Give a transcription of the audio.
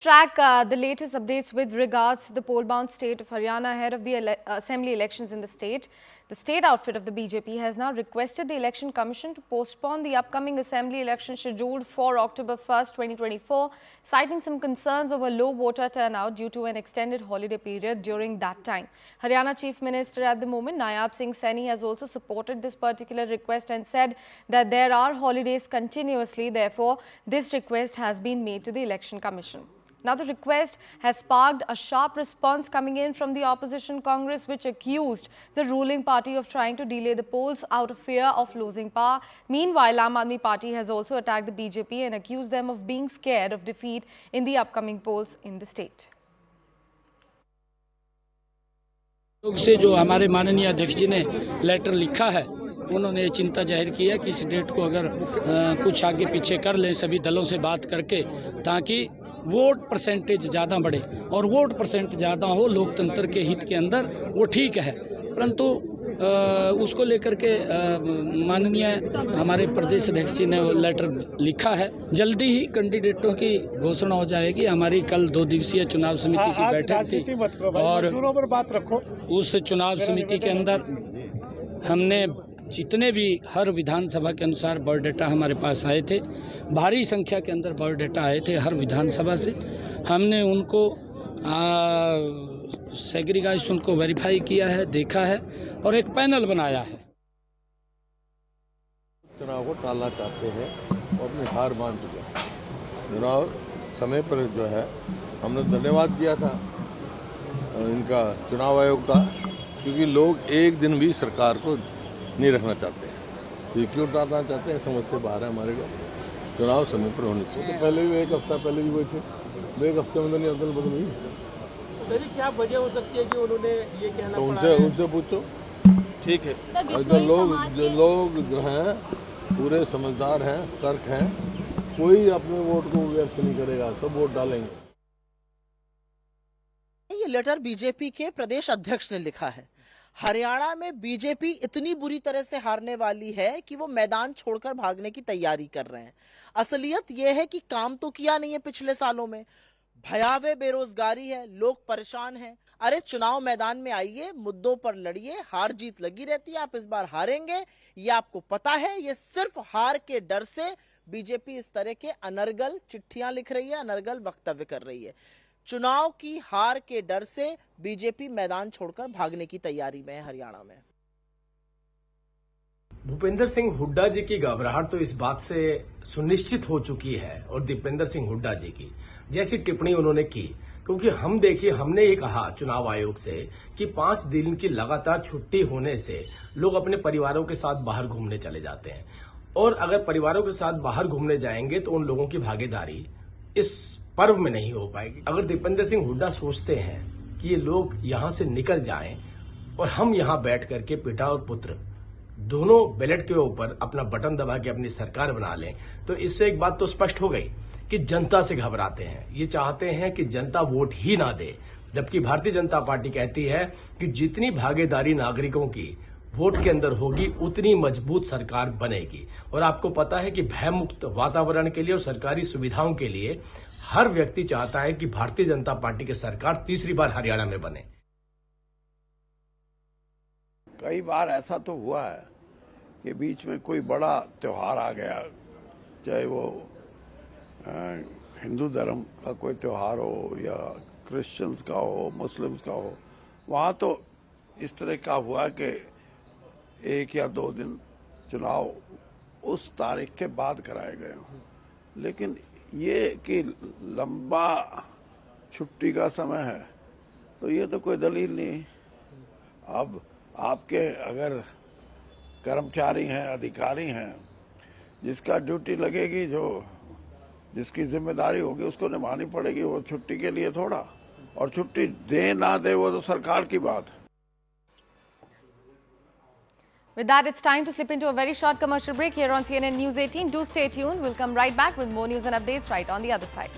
Track the latest updates with regards to the poll-bound state of Haryana ahead of the assembly elections in the state. The state outfit of the BJP has now requested the Election Commission to postpone the upcoming assembly election scheduled for October 1st, 2024, citing some concerns over low voter turnout due to an extended holiday period during that time. Haryana Chief Minister at the moment, Nayab Singh Saini, has also supported this particular request and said that there are holidays continuously. Therefore, this request has been made to the Election Commission. Now, the request has sparked a sharp response coming in from the opposition Congress, which accused the ruling party of trying to delay the polls out of fear of losing power. Meanwhile, Aam Aadmi Party has also attacked the BJP and accused them of being scared of defeat in the upcoming polls in the state. से जो हमारे माननीय अध्यक्ष जी ने letter लिखा है, उन्होंने चिंता जाहिर की है कि इस डेट को अगर कुछ आगे पीछे कर लें सभी दलों से बात करके, ताकि वोट परसेंटेज ज़्यादा बढ़े और वोट परसेंट ज़्यादा हो लोकतंत्र के हित के अंदर, वो ठीक है। परंतु उसको लेकर के माननीय हमारे प्रदेश अध्यक्ष जी ने लेटर लिखा है। जल्दी ही कैंडिडेटों की घोषणा हो जाएगी। हमारी कल 2 दिवसीय चुनाव समिति की बैठक थी और उस चुनाव समिति के अंदर हमने जितने भी हर विधानसभा के अनुसार बायोडाटा हमारे पास आए थे, भारी संख्या के अंदर बायोडाटा आए थे हर विधानसभा से, हमने उनको सेग्रीगाइज उनको वेरीफाई किया है, देखा है और एक पैनल बनाया है। चुनाव को टालना चाहते हैं और अपनी हार मान चुके हैं। चुनाव समय पर जो है हमने धन्यवाद दिया था इनका चुनाव आयोग का, क्योंकि लोग एक दिन भी सरकार को नहीं रखना चाहते हैं। ये क्यों टालना चाहते हैं, समझ से बाहर है हमारे को। चुनाव समय पर होने चाहिए। तो पहले भी एक हफ्ता पहले भी हुए थे, 1 हफ्ते में तो नहीं अदल बदल हुई। क्या वजह हो सकती है कि उन्होंने ये कहना तो उनसे पूछो। ठीक है, जो लोग जो हैं पूरे समझदार हैं, सतर्क हैं, कोई अपने वोट को व्यर्थ नहीं करेगा, सब वोट डालेंगे। ये लेटर बीजेपी के प्रदेश अध्यक्ष ने लिखा है। हरियाणा में बीजेपी इतनी बुरी तरह से हारने वाली है कि वो मैदान छोड़कर भागने की तैयारी कर रहे हैं। असलियत ये है कि काम तो किया नहीं है पिछले सालों में, भयावह बेरोजगारी है, लोग परेशान हैं। अरे चुनाव मैदान में आइए, मुद्दों पर लड़िए, हार जीत लगी रहती है, आप इस बार हारेंगे ये आपको पता है। ये सिर्फ हार के डर से बीजेपी इस तरह के अनर्गल चिट्ठियां लिख रही है, अनर्गल वक्तव्य कर रही है। चुनाव की हार के डर से बीजेपी मैदान छोड़कर भागने की तैयारी में है हरियाणा में। भूपेंद्र सिंह हुड्डा जी की घबराहट तो इस बात से सुनिश्चित हो चुकी है और दीपेंद्र सिंह हुड्डा जी की जैसी टिप्पणी उन्होंने की, क्योंकि हमने ये कहा चुनाव आयोग से कि 5 दिन की लगातार छुट्टी होने से लोग अपने परिवारों के साथ बाहर घूमने चले जाते हैं, और अगर परिवारों के साथ बाहर घूमने जाएंगे तो उन लोगों की भागीदारी इस पर्व में नहीं हो पाएगी। अगर दीपेंद्र सिंह हुड्डा सोचते हैं कि ये लोग यहां से निकल जाएं और हम यहां बैठ करके पिता और पुत्र दोनों बैलेट के ऊपर अपना बटन दबा के अपनी सरकार बना लें, तो इससे एक बात तो स्पष्ट हो गई कि जनता से घबराते हैं। ये चाहते हैं कि जनता वोट ही ना दे, जबकि भारतीय जनता पार्टी कहती है कि जितनी भागीदारी नागरिकों की वोट के अंदर होगी उतनी मजबूत सरकार बनेगी। और आपको पता है कि भयमुक्त वातावरण के लिए और सरकारी सुविधाओं के लिए हर व्यक्ति चाहता है कि भारतीय जनता पार्टी की सरकार तीसरी बार हरियाणा में बने। कई बार ऐसा तो हुआ है कि बीच में कोई बड़ा त्योहार आ गया, चाहे वो हिंदू धर्म का कोई त्योहार हो या क्रिश्चियंस का हो, मुस्लिम्स का हो, वहाँ तो इस तरह का हुआ कि 1 या 2 दिन चुनाव उस तारीख के बाद कराए गए हों। लेकिन ये कि लंबा छुट्टी का समय है, तो ये तो कोई दलील नहीं। अब आपके अगर कर्मचारी हैं, अधिकारी हैं, जिसका ड्यूटी लगेगी, जिसकी जिम्मेदारी होगी उसको निभानी पड़ेगी, वो छुट्टी के लिए थोड़ा, और छुट्टी दे ना दे वो तो सरकार की बात है। With that, it's time to slip into a very short commercial break here on CNN News 18. Do stay tuned. We'll come right back with more news and updates right on the other side.